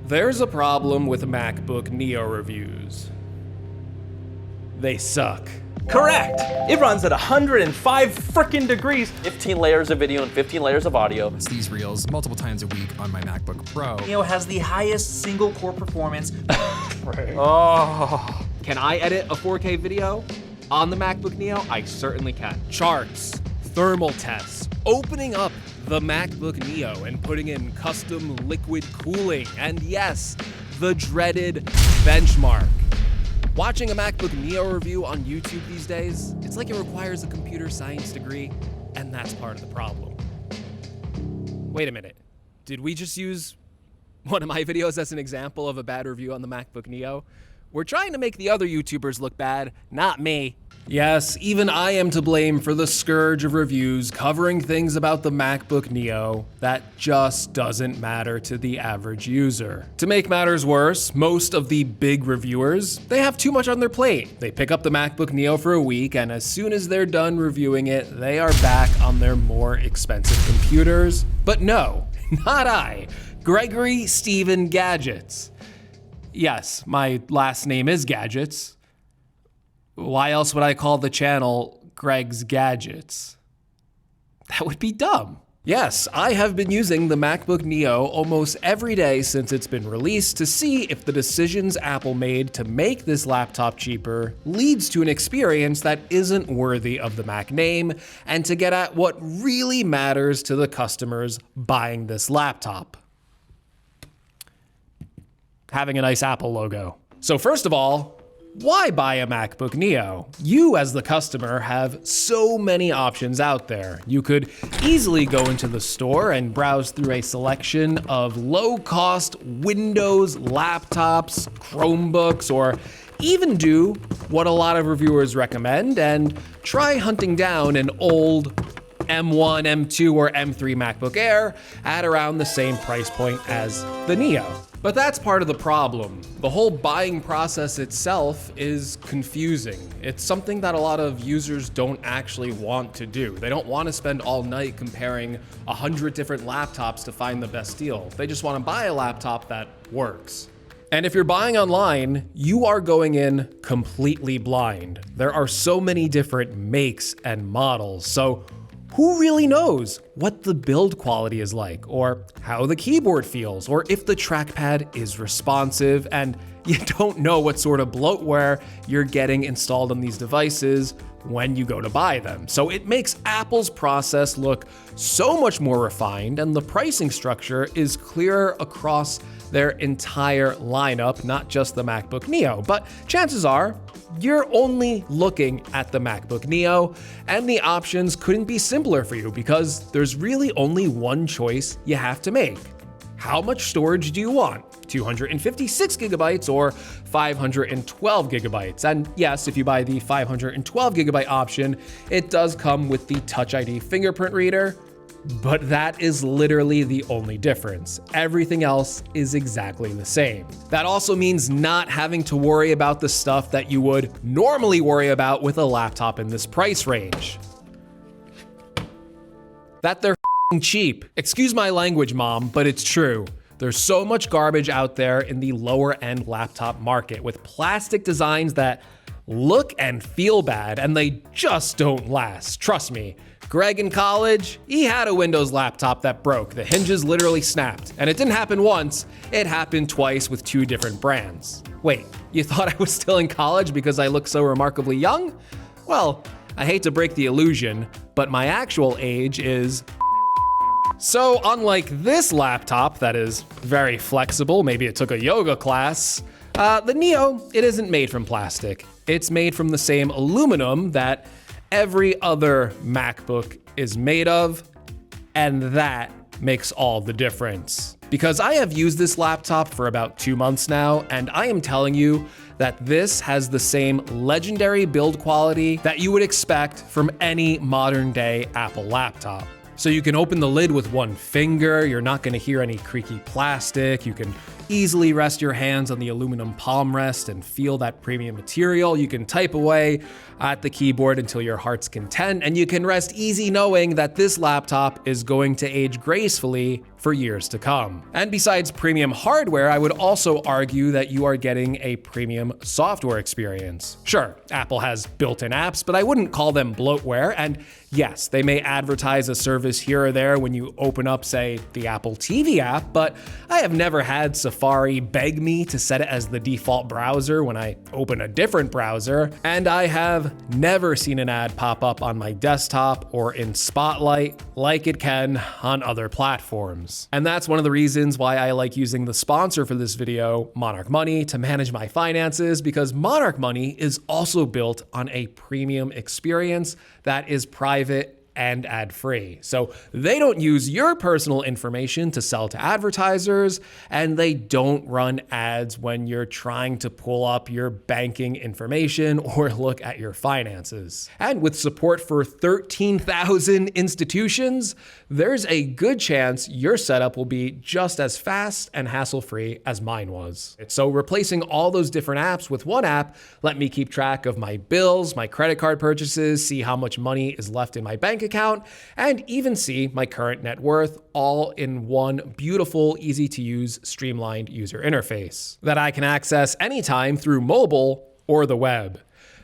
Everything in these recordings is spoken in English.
There's a problem with MacBook Neo reviews. They suck. Correct! It runs at 105 frickin' degrees. 15 layers of video and 15 layers of audio. It's these reels multiple times a week on my MacBook Pro. Neo has the highest single core performance. Oh. Can I edit a 4K video on the MacBook Neo? I certainly can. Charts, thermal tests, opening up the MacBook Neo and putting in custom liquid cooling, and yes, the dreaded benchmark. Watching a MacBook Neo review on YouTube these days, it's like it requires a computer science degree, and that's part of the problem. Wait a minute, did we just use one of my videos as an example of a bad review on the MacBook Neo? We're trying to make the other YouTubers look bad, not me. Yes, even I am to blame for the scourge of reviews covering things about the MacBook Neo that just doesn't matter to the average user. To make matters worse, most of the big reviewers, they have too much on their plate. They pick up the MacBook Neo for a week, and as soon as they're done reviewing it, they are back on their more expensive computers. But no, not I, Gregory Stephen Gadgets. Yes, my last name is Gadgets. Why else would I call the channel Greg's Gadgets? That would be dumb. Yes, I have been using the MacBook Neo almost every day since it's been released to see if the decisions Apple made to make this laptop cheaper leads to an experience that isn't worthy of the Mac name, and to get at what really matters to the customers buying this laptop. Having a nice Apple logo. So first of all, why buy a MacBook Neo? You as the customer have so many options out there. You could easily go into the store and browse through a selection of low-cost Windows laptops, Chromebooks, or even do what a lot of reviewers recommend and try hunting down an old M1, M2, or M3 MacBook Air at around the same price point as the Neo. But that's part of the problem. The whole buying process itself is confusing. It's something that a lot of users don't actually want to do. They don't want to spend all night comparing 100 different laptops to find the best deal. They just want to buy a laptop that works. And if you're buying online, you are going in completely blind. There are so many different makes and models, so who really knows what the build quality is like, or how the keyboard feels, or if the trackpad is responsive, and you don't know what sort of bloatware you're getting installed on these devices when you go to buy them. So it makes Apple's process look so much more refined, and the pricing structure is clearer across their entire lineup, not just the MacBook Neo. But chances are, you're only looking at the MacBook Neo, and the options couldn't be simpler for you because there's really only one choice you have to make. How much storage do you want? 256 gigabytes or 512 gigabytes? And yes, if you buy the 512 gigabyte option, it does come with the Touch ID fingerprint reader, but that is literally the only difference. Everything else is exactly the same. That also means not having to worry about the stuff that you would normally worry about with a laptop in this price range. That they're f***ing cheap. Excuse my language, Mom, but it's true. There's so much garbage out there in the lower end laptop market with plastic designs that look and feel bad, and they just don't last. Trust me. Greg in college, he had a Windows laptop that broke. The hinges literally snapped. And it didn't happen once, it happened twice with 2 different brands. Wait, you thought I was still in college because I look so remarkably young? Well, I hate to break the illusion, but my actual age is... So unlike this laptop that is very flexible, maybe it took a yoga class, the Neo, it isn't made from plastic. It's made from the same aluminum that every other MacBook is made of, and that makes all the difference. Because I have used this laptop for about 2 months now, and I am telling you that this has the same legendary build quality that you would expect from any modern day Apple laptop. So you can open the lid with one finger, you're not gonna hear any creaky plastic, you can easily rest your hands on the aluminum palm rest and feel that premium material. You can type away at the keyboard until your heart's content, and you can rest easy knowing that this laptop is going to age gracefully for years to come. And besides premium hardware, I would also argue that you are getting a premium software experience. Sure, Apple has built-in apps, but I wouldn't call them bloatware, and yes, they may advertise a service here or there when you open up, say, the Apple TV app, but I have never had Safari beg me to set it as the default browser when I open a different browser, and I have never seen an ad pop up on my desktop or in Spotlight like it can on other platforms. And that's one of the reasons why I like using the sponsor for this video, Monarch Money, to manage my finances, because Monarch Money is also built on a premium experience that is private and ad-free. So they don't use your personal information to sell to advertisers, and they don't run ads when you're trying to pull up your banking information or look at your finances. And with support for 13,000 institutions, there's a good chance your setup will be just as fast and hassle-free as mine was. So replacing all those different apps with one app let me keep track of my bills, my credit card purchases, see how much money is left in my bank account, and even see my current net worth, all in one beautiful, easy to use, streamlined user interface that I can access anytime through mobile or the web.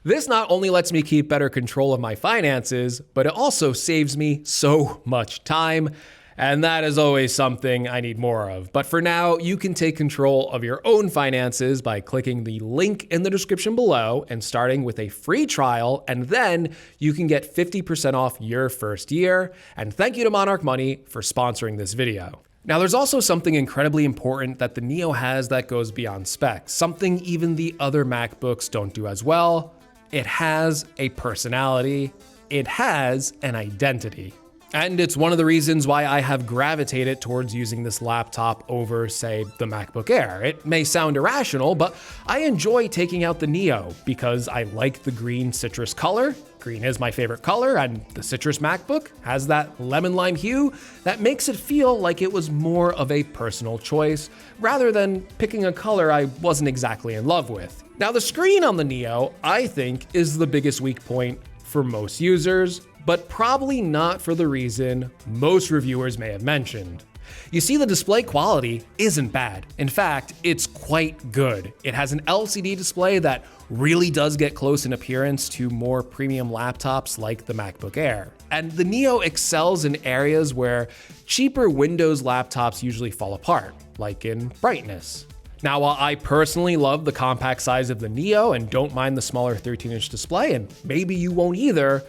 This not only lets me keep better control of my finances, but it also saves me so much time. And that is always something I need more of. But for now, you can take control of your own finances by clicking the link in the description below and starting with a free trial, and then you can get 50% off your first year. And thank you to Monarch Money for sponsoring this video. Now, there's also something incredibly important that the Neo has that goes beyond specs, something even the other MacBooks don't do as well. It has a personality. It has an identity. And it's one of the reasons why I have gravitated towards using this laptop over, say, the MacBook Air. It may sound irrational, but I enjoy taking out the Neo because I like the green citrus color. Green is my favorite color, and the Citrus MacBook has that lemon lime hue that makes it feel like it was more of a personal choice rather than picking a color I wasn't exactly in love with. Now, the screen on the Neo, I think, is the biggest weak point for most users, but probably not for the reason most reviewers may have mentioned. You see, the display quality isn't bad. In fact, it's quite good. It has an LCD display that really does get close in appearance to more premium laptops like the MacBook Air. And the Neo excels in areas where cheaper Windows laptops usually fall apart, like in brightness. Now, while I personally love the compact size of the Neo and don't mind the smaller 13-inch display, and maybe you won't either,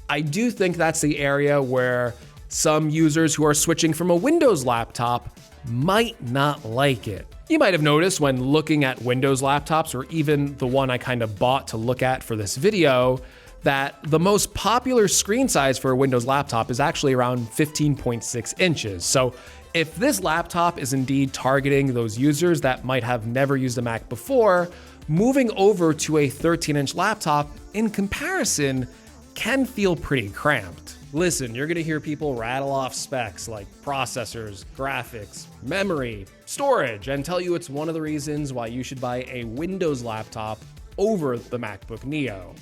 I do think that's the area where some users who are switching from a Windows laptop might not like it. You might have noticed when looking at Windows laptops, or even the one I kind of bought to look at for this video, that the most popular screen size for a Windows laptop is actually around 15.6 inches. So if this laptop is indeed targeting those users that might have never used a Mac before, moving over to a 13-inch laptop in comparison can feel pretty cramped. Listen, you're gonna hear people rattle off specs like processors, graphics, memory, storage, and tell you it's one of the reasons why you should buy a Windows laptop over the MacBook Neo.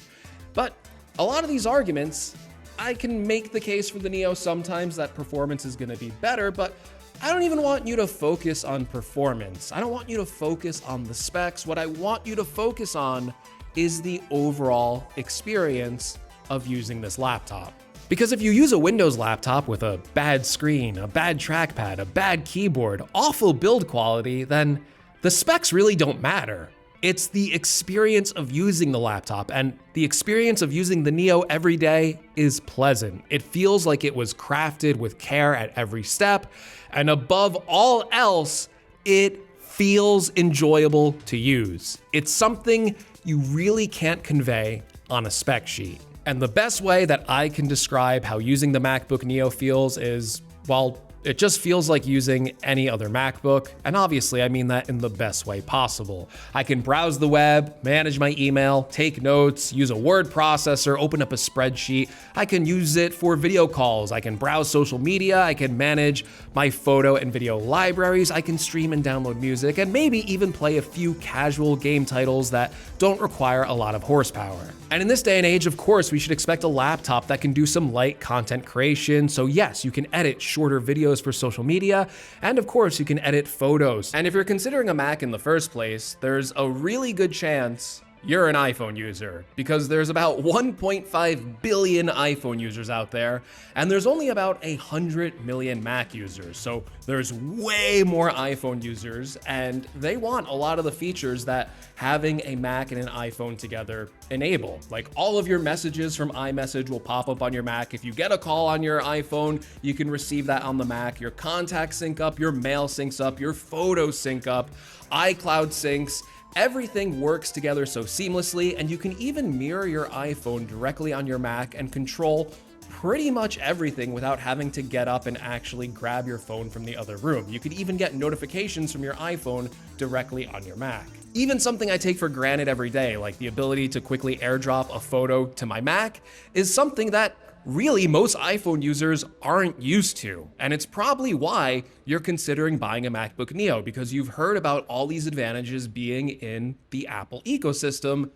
But a lot of these arguments, I can make the case for the Neo sometimes that performance is gonna be better, but I don't even want you to focus on performance. I don't want you to focus on the specs. What I want you to focus on is the overall experience of using this laptop. Because if you use a Windows laptop with a bad screen, a bad trackpad, a bad keyboard, awful build quality, then the specs really don't matter. It's the experience of using the laptop, and the experience of using the Neo every day is pleasant. It feels like it was crafted with care at every step, and above all else, it feels enjoyable to use. It's something you really can't convey on a spec sheet. And the best way that I can describe how using the MacBook Neo feels is, well, It just feels like using any other MacBook, and obviously I mean that in the best way possible. I can browse the web, manage my email, take notes, use a word processor, open up a spreadsheet. I can use it for video calls, I can browse social media, I can manage my photo and video libraries, I can stream and download music, and maybe even play a few casual game titles that don't require a lot of horsepower. And in this day and age, of course, we should expect a laptop that can do some light content creation. So yes, you can edit shorter videos for social media, and of course, you can edit photos. And if you're considering a Mac in the first place, there's a really good chance you're an iPhone user, because there's about 1.5 billion iPhone users out there, and there's only about 100 million Mac users. So there's way more iPhone users, and they want a lot of the features that having a Mac and an iPhone together enable. Like all of your messages from iMessage will pop up on your Mac. If you get a call on your iPhone, you can receive that on the Mac. Your contacts sync up, your mail syncs up, your photos sync up, iCloud syncs. Everything works together so seamlessly, and you can even mirror your iPhone directly on your Mac and control pretty much everything without having to get up and actually grab your phone from the other room. You could even get notifications from your iPhone directly on your Mac. Even something I take for granted every day, like the ability to quickly airdrop a photo to my Mac, is something that really most iPhone users aren't used to. And it's probably why you're considering buying a MacBook Neo, because you've heard about all these advantages being in the Apple ecosystem.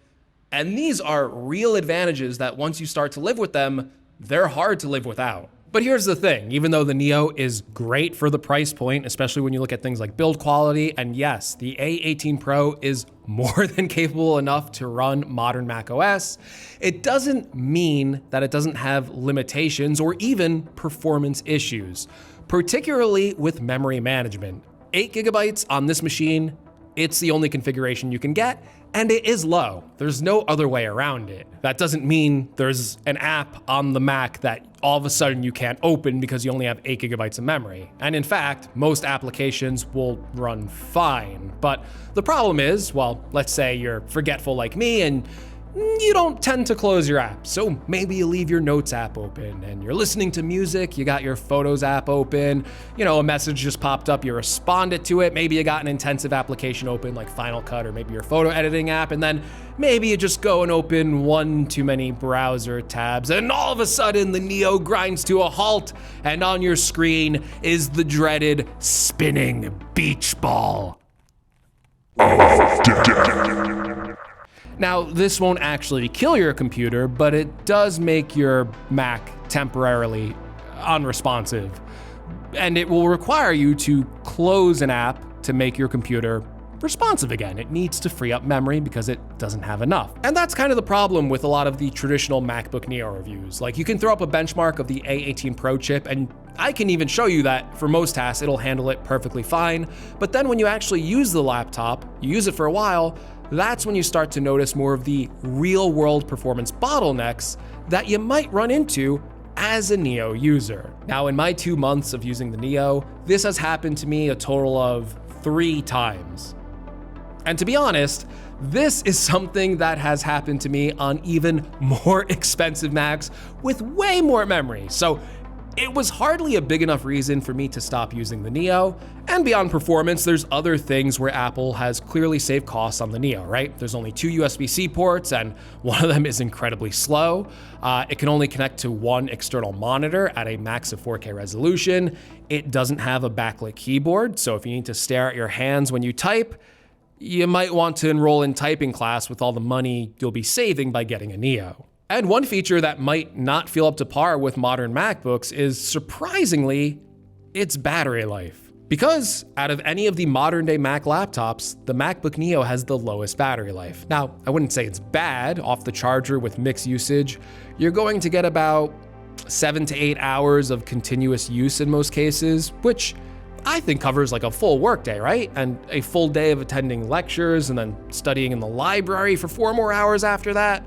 And these are real advantages that once you start to live with them, they're hard to live without. But here's the thing, even though the Neo is great for the price point, especially when you look at things like build quality, and yes, the A18 Pro is more than capable enough to run modern macOS, it doesn't mean that it doesn't have limitations or even performance issues, particularly with memory management. 8 gigabytes on this machine, it's the only configuration you can get, and it is low. There's no other way around it. That doesn't mean there's an app on the Mac that all of a sudden you can't open because you only have 8 gigabytes of memory. And in fact, most applications will run fine. But the problem is, well, let's say you're forgetful like me and you don't tend to close your app. So maybe you leave your Notes app open and you're listening to music, you got your Photos app open, a message just popped up, you responded to it, maybe you got an intensive application open like Final Cut or maybe your photo editing app, and then maybe you just go and open one too many browser tabs, and all of a sudden the Neo grinds to a halt, and on your screen is the dreaded spinning beach ball. Now, this won't actually kill your computer, but it does make your Mac temporarily unresponsive. And it will require you to close an app to make your computer responsive again. It needs to free up memory because it doesn't have enough. And that's kind of the problem with a lot of the traditional MacBook Neo reviews. Like, you can throw up a benchmark of the A18 Pro chip, and I can even show you that for most tasks, it'll handle it perfectly fine. But then when you actually use the laptop, you use it for a while, that's when you start to notice more of the real-world performance bottlenecks that you might run into as a Neo user. Now, in my 2 months of using the Neo, this has happened to me a total of 3 times. And to be honest, this is something that has happened to me on even more expensive Macs with way more memory. So it was hardly a big enough reason for me to stop using the Neo. And beyond performance, there's other things where Apple has clearly saved costs on the Neo, right? There's only 2 USB-C ports, and one of them is incredibly slow. It can only connect to one external monitor at a max of 4K resolution. It doesn't have a backlit keyboard, so if you need to stare at your hands when you type, you might want to enroll in typing class with all the money you'll be saving by getting a Neo. And one feature that might not feel up to par with modern MacBooks is, surprisingly, its battery life. Because out of any of the modern day Mac laptops, the MacBook Neo has the lowest battery life. Now, I wouldn't say it's bad off the charger with mixed usage. You're going to get about 7 to 8 hours of continuous use in most cases, which I think covers like a full workday, right? And a full day of attending lectures and then studying in the library for 4 more hours after that.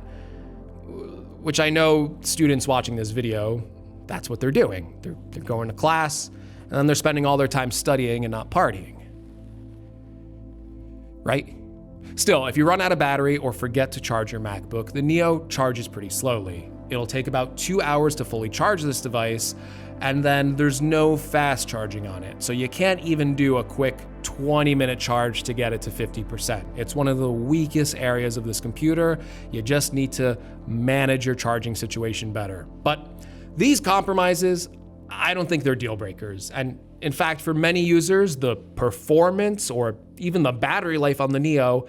Which I know students watching this video, that's what they're doing. They're going to class, and then they're spending all their time studying and not partying. Right? Still, if you run out of battery or forget to charge your MacBook, the Neo charges pretty slowly. It'll take about 2 hours to fully charge this device, and then there's no fast charging on it. So you can't even do a quick 20-minute charge to get it to 50%. It's one of the weakest areas of this computer. You just need to manage your charging situation better. But these compromises, I don't think they're deal breakers. And in fact, for many users, the performance or even the battery life on the Neo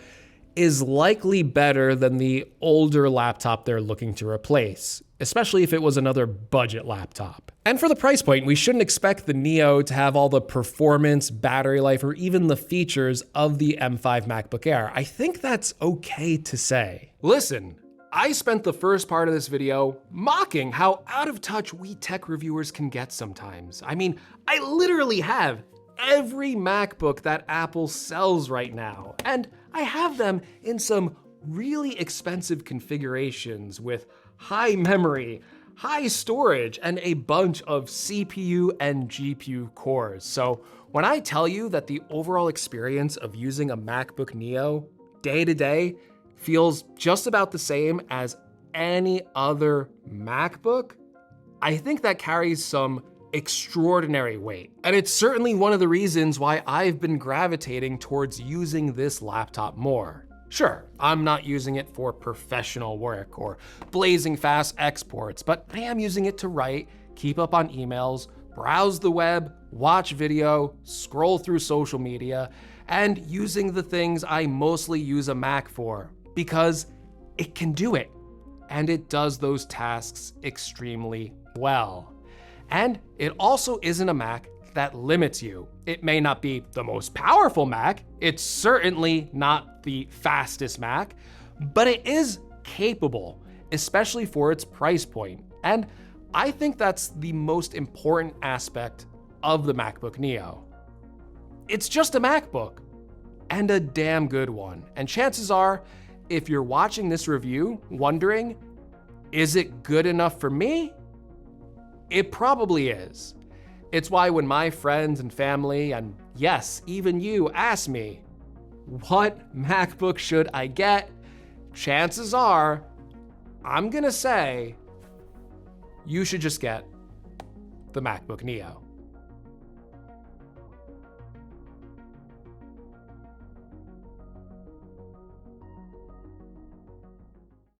is likely better than the older laptop they're looking to replace, especially if it was another budget laptop. And for the price point, we shouldn't expect the Neo to have all the performance, battery life, or even the features of the M5 MacBook Air. I think that's okay to say. Listen, I spent the first part of this video mocking how out of touch we tech reviewers can get sometimes. I mean, I literally have every MacBook that Apple sells right now, and I have them in some really expensive configurations with high memory, high storage, and a bunch of CPU and GPU cores. So when I tell you that the overall experience of using a MacBook Neo day to day feels just about the same as any other MacBook, I think that carries some extraordinary weight. And it's certainly one of the reasons why I've been gravitating towards using this laptop more. Sure, I'm not using it for professional work or blazing fast exports, but I am using it to write, keep up on emails, browse the web, watch video, scroll through social media, and using the things I mostly use a Mac for, because it can do it. And it does those tasks extremely well. And it also isn't a Mac that limits you. It may not be the most powerful Mac, it's certainly not the fastest Mac, but it is capable, especially for its price point. And I think that's the most important aspect of the MacBook Neo. It's just a MacBook, and a damn good one. And chances are, if you're watching this review wondering, is it good enough for me? It probably is. It's why when my friends and family, and yes, even you, ask me, what MacBook should I get? Chances are, I'm gonna say, you should just get the MacBook Neo.